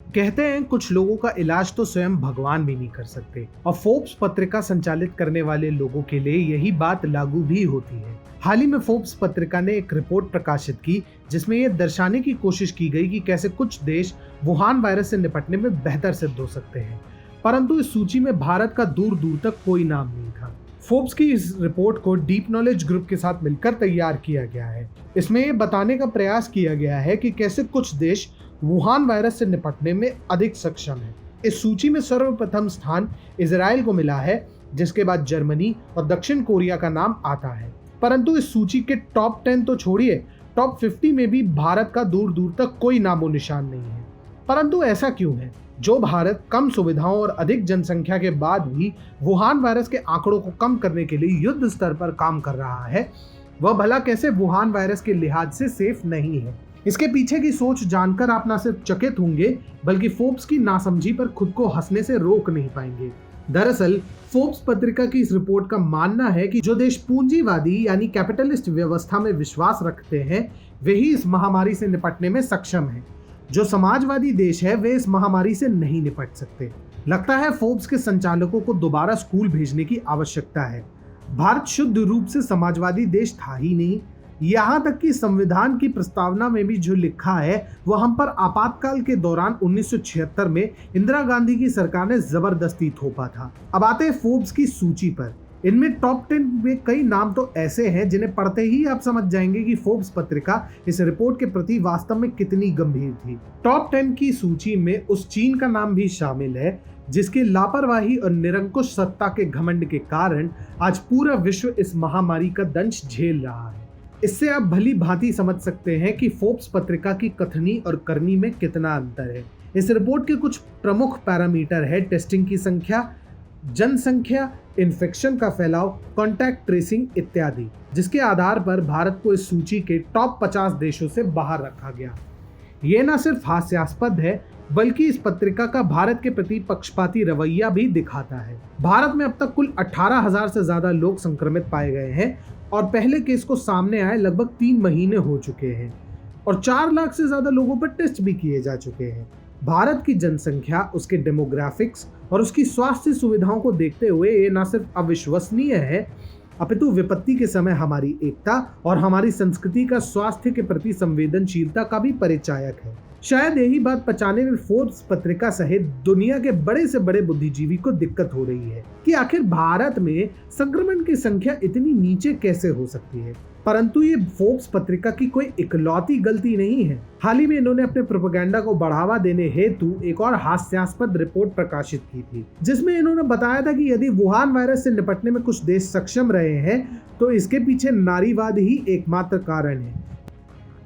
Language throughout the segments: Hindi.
कहते हैं कुछ लोगों का इलाज तो स्वयं भगवान भी नहीं कर सकते, और फोर्ब्स पत्रिका संचालित करने वाले लोगों के लिए यही बात लागू भी होती है। हाल ही में फोर्ब्स पत्रिका ने एक रिपोर्ट प्रकाशित की जिसमें यह दर्शाने की कोशिश की गई कि कैसे कुछ देश वुहान वायरस से निपटने में बेहतर सिद्ध हो सकते हैं, परंतु इस सूची में भारत का दूर दूर तक कोई नाम नहीं था। फोर्ब्स की इस रिपोर्ट को डीप नॉलेज ग्रुप के साथ मिलकर तैयार किया गया है। इसमें यह बताने का प्रयास किया गया है कि कैसे कुछ देश वुहान वायरस से निपटने में अधिक सक्षम है। इस सूची में सर्वप्रथम स्थान इजराइल को मिला है, जिसके बाद जर्मनी और दक्षिण कोरिया का नाम आता है। परंतु इस सूची के टॉप 10 तो छोड़िए, टॉप 50 में भी भारत का दूर दूर तक कोई नामो निशान नहीं है। परंतु ऐसा क्यों है? जो भारत कम सुविधाओं और अधिक जनसंख्या के बाद भी वुहान वायरस के आंकड़ों को कम करने के लिए युद्ध स्तर पर काम कर रहा है, वह भला कैसे वुहान वायरस के लिहाज से सेफ नहीं है? इसके पीछे की सोच जानकर आप न सिर्फ चकित होंगे, बल्कि फोर्ब्स की नासमझी पर खुद को हंसने से रोक नहीं पाएंगे। दरअसल फोर्ब्स पत्रिका की इस रिपोर्ट का मानना है कि जो देश पूंजीवादी यानी कैपिटलिस्ट व्यवस्था में विश्वास रखते हैं, वे ही इस महामारी से निपटने में सक्षम हैं। जो समाजवादी देश है, वे इस महामारी से नहीं निपट सकते। लगता है फोर्ब्स के संचालकों को दोबारा स्कूल भेजने की आवश्यकता है। भारत शुद्ध रूप से समाजवादी देश था ही नहीं। यहाँ तक कि संविधान की प्रस्तावना में भी जो लिखा है वह हम पर आपातकाल के दौरान 1976 में इंदिरा गांधी की सरकार ने जबरदस्ती थोपा था। अब आते हैं फोर्ब्स की सूची पर। इनमें टॉप 10 में कई नाम तो ऐसे हैं जिन्हें पढ़ते ही आप समझ जाएंगे कि फोर्ब्स पत्रिका इस रिपोर्ट के प्रति वास्तव में कितनी गंभीर थी। टॉप 10 की सूची में उस चीन का नाम भी शामिल है जिसकी लापरवाही और निरंकुश सत्ता के घमंड के कारण आज पूरा विश्व इस महामारी का दंश झेल रहा है। इससे आप भली भांति समझ सकते हैं कि फोर्ब्स पत्रिका की कथनी और करनी में कितना अंतर है। इस रिपोर्ट के कुछ प्रमुख पैरामीटर है टेस्टिंग की संख्या, जनसंख्या, इन्फेक्शन का फैलाव, कॉन्टैक्ट ट्रेसिंग इत्यादि, जिसके आधार पर भारत को इस सूची के टॉप 50 देशों से बाहर रखा गया। ये न सिर्फ हास्यास्पद है, बल्कि इस पत्रिका का भारत के प्रति पक्षपाती रवैया भी दिखाता है। भारत में अब तक कुल 18,000 से ज्यादा लोग संक्रमित पाए गए हैं और पहले केस को सामने आए लगभग 3 महीने हो चुके हैं और 4 लाख से ज्यादा लोगों पर टेस्ट भी किए जा चुके हैं। भारत की जनसंख्या, उसके डेमोग्राफिक्स और उसकी स्वास्थ्य सुविधाओं को देखते हुए ये न सिर्फ अविश्वसनीय है, अपितु विपत्ति के समय हमारी एकता और हमारी संस्कृति का स्वास्थ्य के प्रति संवेदनशीलता का भी परिचायक है। शायद यही बात पचाने में फोर्ब्स पत्रिका सहित दुनिया के बड़े से बड़े बुद्धिजीवी को दिक्कत हो रही है कि आखिर भारत में संक्रमण की संख्या इतनी नीचे कैसे हो सकती है। परंतु ये फोर्ब्स पत्रिका की कोई इकलौती गलती नहीं है। हाल ही में इन्होंने अपने प्रोपेगेंडा को बढ़ावा देने हेतु एक और हास्यास्पद रिपोर्ट प्रकाशित की थी, जिसमें इन्होंने बताया था कि यदि वुहान वायरस से निपटने में कुछ देश सक्षम रहे हैं तो इसके पीछे नारीवाद ही एकमात्र कारण है,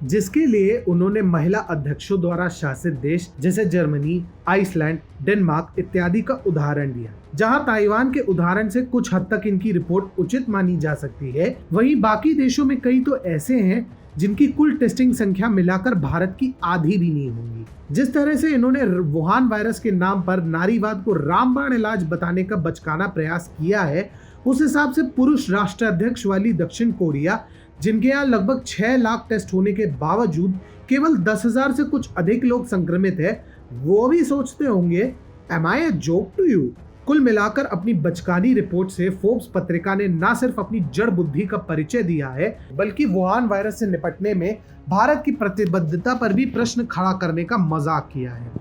जिसके लिए उन्होंने महिला अध्यक्षों द्वारा शासित देश जैसे जर्मनी, आइसलैंड, डेनमार्क इत्यादि का उदाहरण दिया। जहां ताइवान के उदाहरण से कुछ हद तक इनकी रिपोर्ट उचित मानी जा सकती है, वहीं बाकी देशों में कई तो ऐसे हैं जिनकी कुल टेस्टिंग संख्या मिलाकर भारत की आधी भी नहीं होंगी। जिस तरह से इन्होंने वुहान वायरस के नाम पर नारीवाद को रामबाण इलाज बताने का बचकाना प्रयास किया है, उस हिसाब से पुरुष राष्ट्राध्यक्ष वाली दक्षिण कोरिया, जिनके यहाँ लगभग 6 लाख टेस्ट होने के बावजूद केवल 10,000 से कुछ अधिक लोग संक्रमित है, वो भी सोचते होंगे am I a joke to you. कुल मिलाकर अपनी बचकानी रिपोर्ट से फोर्ब्स पत्रिका ने न सिर्फ अपनी जड़ बुद्धि का परिचय दिया है, बल्कि वुहान वायरस से निपटने में भारत की प्रतिबद्धता पर भी प्रश्न खड़ा करने का मजाक किया है।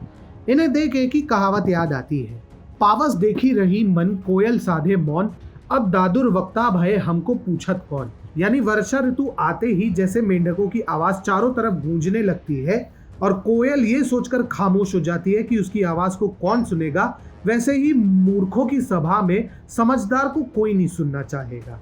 इन्हें देख एक ही कहावत याद आती है, पावस देखी रही मन कोयल साधे मौन, अब दादुर वक्ता भय हमको पूछत कौन। यानी वर्षा ऋतु आते ही जैसे मेंढकों की आवाज चारों तरफ गूंजने लगती है और कोयल ये सोचकर खामोश हो जाती है कि उसकी आवाज को कौन सुनेगा, वैसे ही मूर्खों की सभा में समझदार को कोई नहीं सुनना चाहेगा।